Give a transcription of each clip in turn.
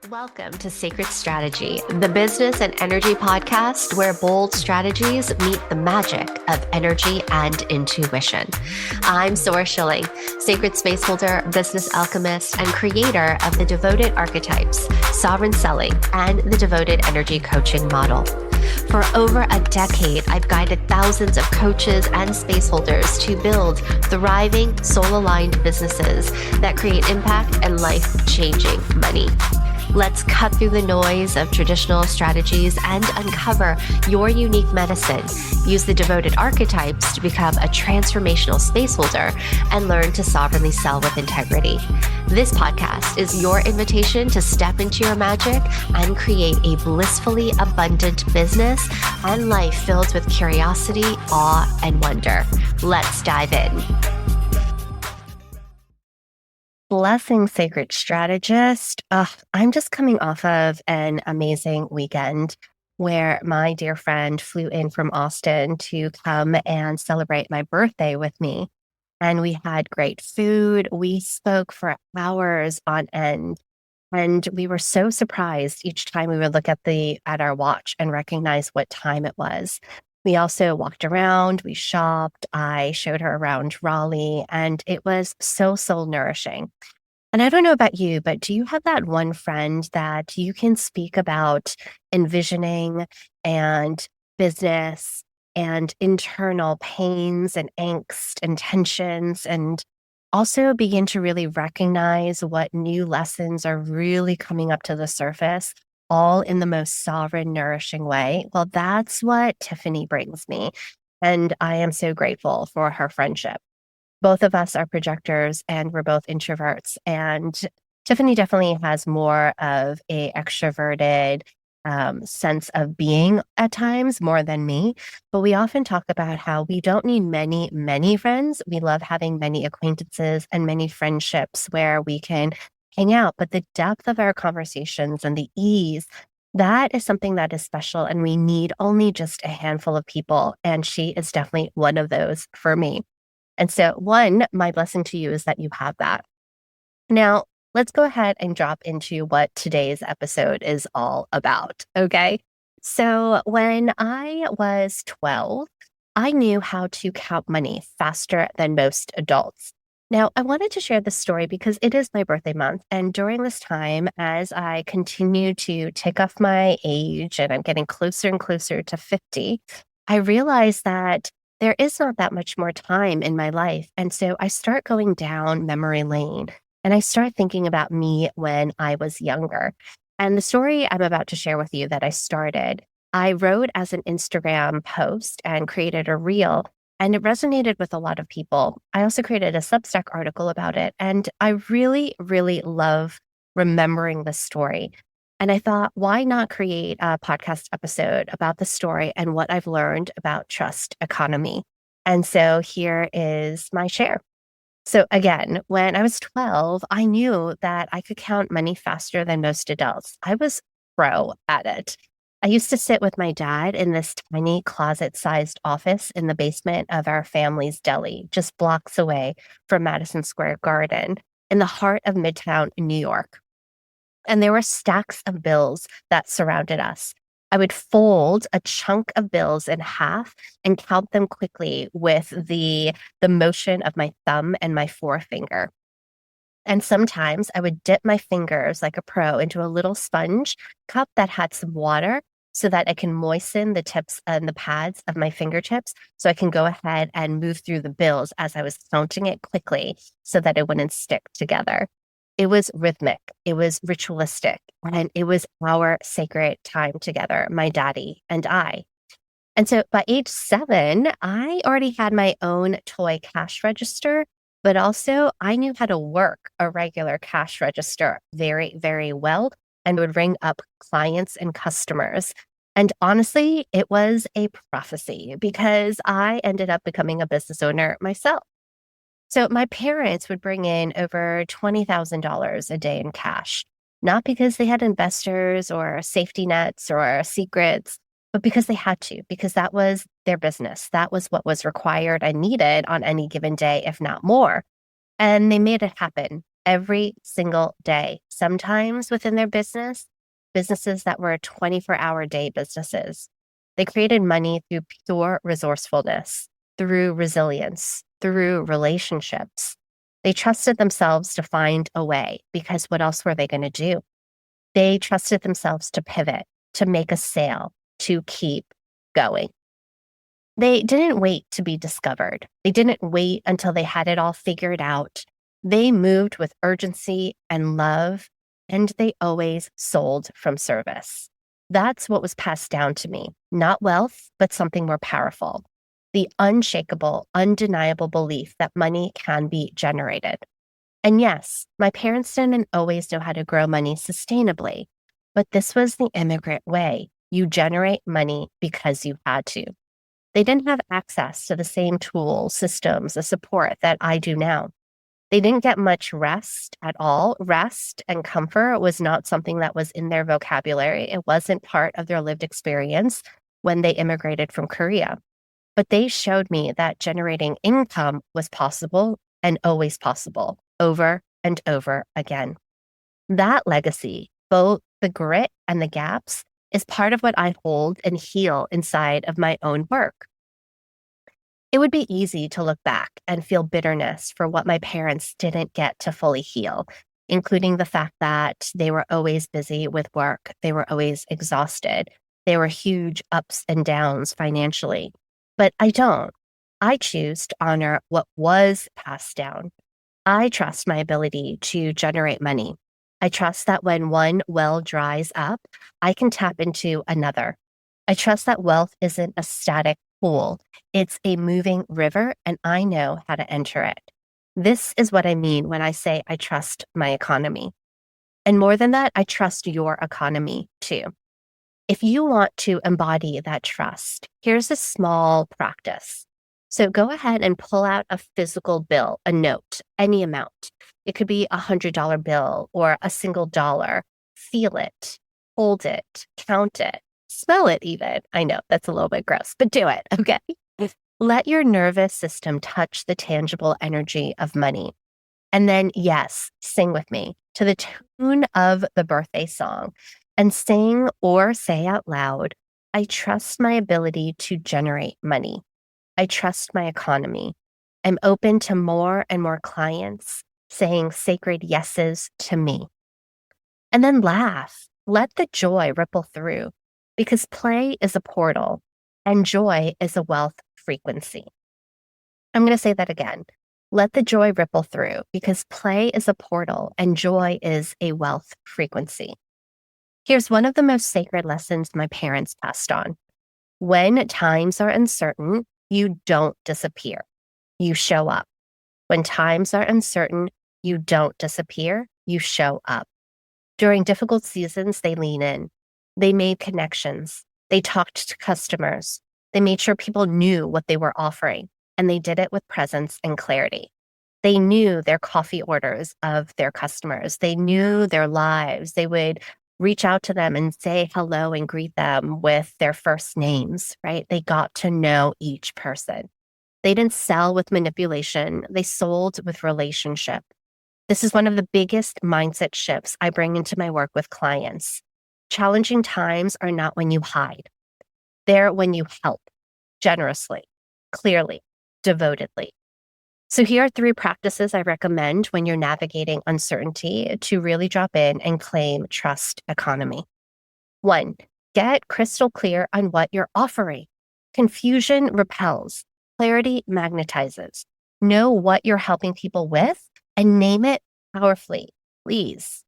Welcome to Sacred Strategy, the business and energy podcast where bold strategies meet the magic of energy and intuition. I'm Sora Schilling, sacred spaceholder, business alchemist, and creator of the Devoted Archetypes, Sovereign Selling, and the Devoted Energy Coaching Model. For over a decade, I've guided thousands of coaches and spaceholders to build thriving, soul-aligned businesses that create impact and life-changing money. Let's cut through the noise of traditional strategies and uncover your unique medicine. Use the devoted archetypes to become a transformational spaceholder and learn to sovereignly sell with integrity. This podcast is your invitation to step into your magic and create a blissfully abundant business and life filled with curiosity, awe, and wonder. Let's dive in. Blessings, sacred strategist. I'm just coming off of an amazing weekend where my dear friend flew in from Austin to come and celebrate my birthday with me. And we had great food. We spoke for hours on end. And we were so surprised each time we would look at our watch and recognize what time it was. We also walked around, we shopped, I showed her around Raleigh, and it was so soul-nourishing. And I don't know about you, but do you have that one friend that you can speak about envisioning and business and internal pains and angst and tensions, and also begin to really recognize what new lessons are really coming up to the surface, all in the most sovereign, nourishing way? Well, that's what Tiffany brings me. And I am so grateful for her friendship. Both of us are projectors and we're both introverts. And Tiffany definitely has more of a extroverted sense of being at times more than me. But we often talk about how we don't need many, many friends. We love having many acquaintances and many friendships where we can hang out. But the depth of our conversations and the ease, that is something that is special. And we need only just a handful of people. And she is definitely one of those for me. And so my blessing to you is that you have that. Now, let's go ahead and drop into what today's episode is all about, okay? So when I was 12, I knew how to count money faster than most adults. Now, I wanted to share this story because it is my birthday month. And during this time, as I continue to tick off my age and I'm getting closer and closer to 50, I realized that there is not that much more time in my life. And so I start going down memory lane and I start thinking about me when I was younger. And the story I'm about to share with you that I wrote as an Instagram post and created a reel, and it resonated with a lot of people. I also created a Substack article about it. And I really, really love remembering the story. And I thought, why not create a podcast episode about the story and what I've learned about trust economy? And so here is my share. So again, when I was 12, I knew that I could count money faster than most adults. I was pro at it. I used to sit with my dad in this tiny closet-sized office in the basement of our family's deli, just blocks away from Madison Square Garden in the heart of Midtown New York. And there were stacks of bills that surrounded us. I would fold a chunk of bills in half and count them quickly with the motion of my thumb and my forefinger. And sometimes I would dip my fingers like a pro into a little sponge cup that had some water so that I can moisten the tips and the pads of my fingertips so I can go ahead and move through the bills as I was counting it quickly so that it wouldn't stick together. It was rhythmic, it was ritualistic, and it was our sacred time together, my daddy and I. And so by age 7, I already had my own toy cash register, but also I knew how to work a regular cash register very, very well and would ring up clients and customers. And honestly, it was a prophecy because I ended up becoming a business owner myself. So my parents would bring in over $20,000 a day in cash, not because they had investors or safety nets or secrets, but because they had to, because that was their business. That was what was required and needed on any given day, if not more. And they made it happen. every single day, sometimes within their businesses that were 24-hour day businesses. They created money through pure resourcefulness, through resilience, through relationships. They trusted themselves to find a way because what else were they going to do? They trusted themselves to pivot, to make a sale, to keep going. They didn't wait to be discovered. They didn't wait until they had it all figured out. They moved with urgency and love, and they always sold from service. That's what was passed down to me. Not wealth, but something more powerful. The unshakable, undeniable belief that money can be generated. And yes, my parents didn't always know how to grow money sustainably, but this was the immigrant way. You generate money because you had to. They didn't have access to the same tools, systems, the support that I do now. They didn't get much rest at all. Rest and comfort was not something that was in their vocabulary. It wasn't part of their lived experience when they immigrated from Korea. But they showed me that generating income was possible and always possible, over and over again. That legacy, both the grit and the gaps, is part of what I hold and heal inside of my own work. It would be easy to look back and feel bitterness for what my parents didn't get to fully heal, including the fact that they were always busy with work. They were always exhausted. There were huge ups and downs financially. But I don't. I choose to honor what was passed down. I trust my ability to generate money. I trust that when one well dries up, I can tap into another. I trust that wealth isn't a static pool. It's a moving river, and I know how to enter it. This is what I mean when I say I trust my economy. And more than that, I trust your economy too. If you want to embody that trust, here's a small practice. So go ahead and pull out a physical bill, a note, any amount. It could be $100 bill or a single dollar. Feel it, hold it, count it, smell it even. I know that's a little bit gross, but do it, okay? Let your nervous system touch the tangible energy of money. And then, yes, sing with me to the tune of the birthday song and sing or say out loud, I trust my ability to generate money. I trust my economy. I'm open to more and more clients saying sacred yeses to me. And then laugh. Let the joy ripple through because play is a portal and joy is a wealth frequency. I'm going to say that again. Let the joy ripple through because play is a portal and joy is a wealth frequency. Here's one of the most sacred lessons my parents passed on. When times are uncertain, you don't disappear. You show up. When times are uncertain, you don't disappear. You show up. During difficult seasons, they lean in. They made connections. They talked to customers. They made sure people knew what they were offering, and they did it with presence and clarity. They knew their coffee orders of their customers. They knew their lives. They would reach out to them and say hello and greet them with their first names, right? They got to know each person. They didn't sell with manipulation. They sold with relationship. This is one of the biggest mindset shifts I bring into my work with clients. Challenging times are not when you hide. They're when you help generously, clearly, devotedly. So here are 3 practices I recommend when you're navigating uncertainty to really drop in and claim trust economy. 1, get crystal clear on what you're offering. Confusion repels, clarity magnetizes. Know what you're helping people with and name it powerfully, please.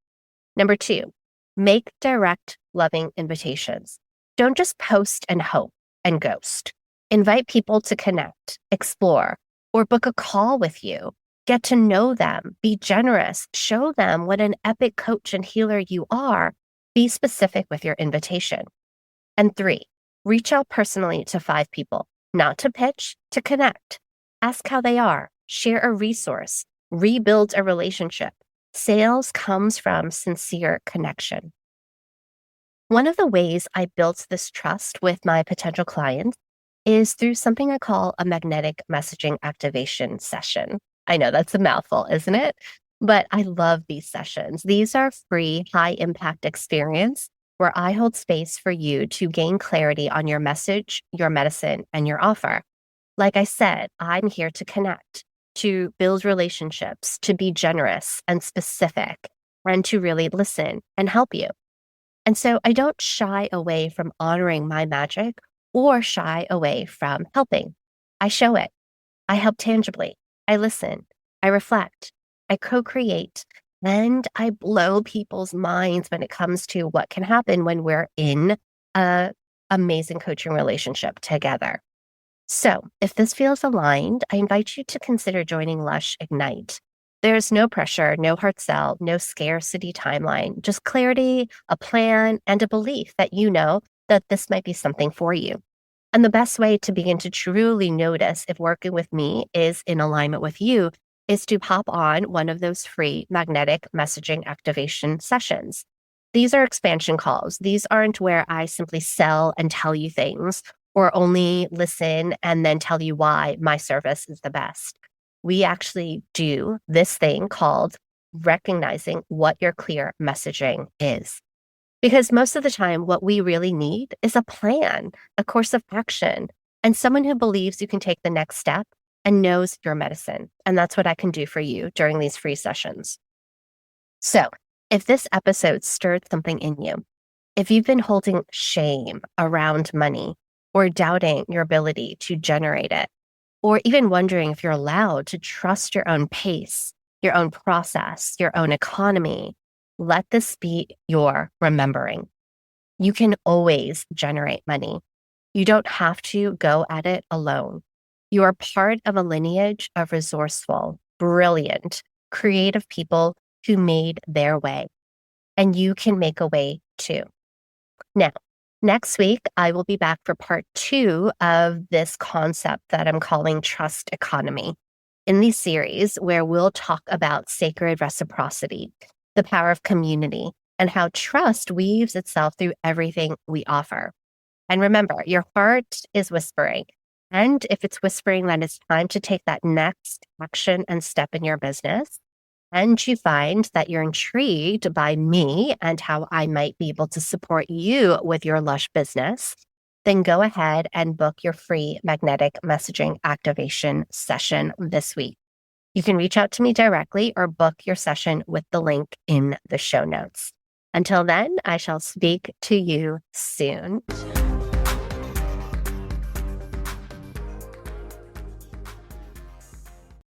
Number 2, make direct, loving invitations. Don't just post and hope and ghost. Invite people to connect, explore, or book a call with you. Get to know them, be generous, show them what an epic coach and healer you are. Be specific with your invitation. And 3, reach out personally to 5 people, not to pitch, to connect. Ask how they are, share a resource, rebuild a relationship. Sales comes from sincere connection. One of the ways I built this trust with my potential clients is through something I call a magnetic messaging activation session. I know that's a mouthful, isn't it? But I love these sessions. These are free, high impact experience where I hold space for you to gain clarity on your message, your medicine, and your offer. Like I said, I'm here to connect, to build relationships, to be generous and specific, and to really listen and help you. And so I don't shy away from honoring my magic or shy away from helping. I show it. I help tangibly. I listen. I reflect. I co create. And I blow people's minds when it comes to what can happen when we're in a amazing coaching relationship together. So, if this feels aligned, I invite you to consider joining Lush Ignite. There's no pressure, no hard sell, no scarcity timeline, just clarity, a plan, and a belief that you know that this might be something for you. And the best way to begin to truly notice if working with me is in alignment with you is to hop on one of those free magnetic messaging activation sessions. These are expansion calls. These aren't where I simply sell and tell you things or only listen and then tell you why my service is the best. We actually do this thing called recognizing what your clear messaging is. Because most of the time, what we really need is a plan, a course of action, and someone who believes you can take the next step and knows your medicine. And that's what I can do for you during these free sessions. So, if this episode stirred something in you, if you've been holding shame around money or doubting your ability to generate it, or even wondering if you're allowed to trust your own pace, your own process, your own economy, let this be your remembering. You can always generate money. You don't have to go at it alone. You are part of a lineage of resourceful, brilliant, creative people who made their way, and you can make a way too. Now, next week, I will be back for part 2 of this concept that I'm calling trust economy in this series, where we'll talk about sacred reciprocity, the power of community, and how trust weaves itself through everything we offer. And remember, your heart is whispering. And if it's whispering that it's time to take that next action and step in your business, and you find that you're intrigued by me and how I might be able to support you with your Lush business, then go ahead and book your free magnetic messaging activation session this week. You can reach out to me directly or book your session with the link in the show notes. Until then, I shall speak to you soon.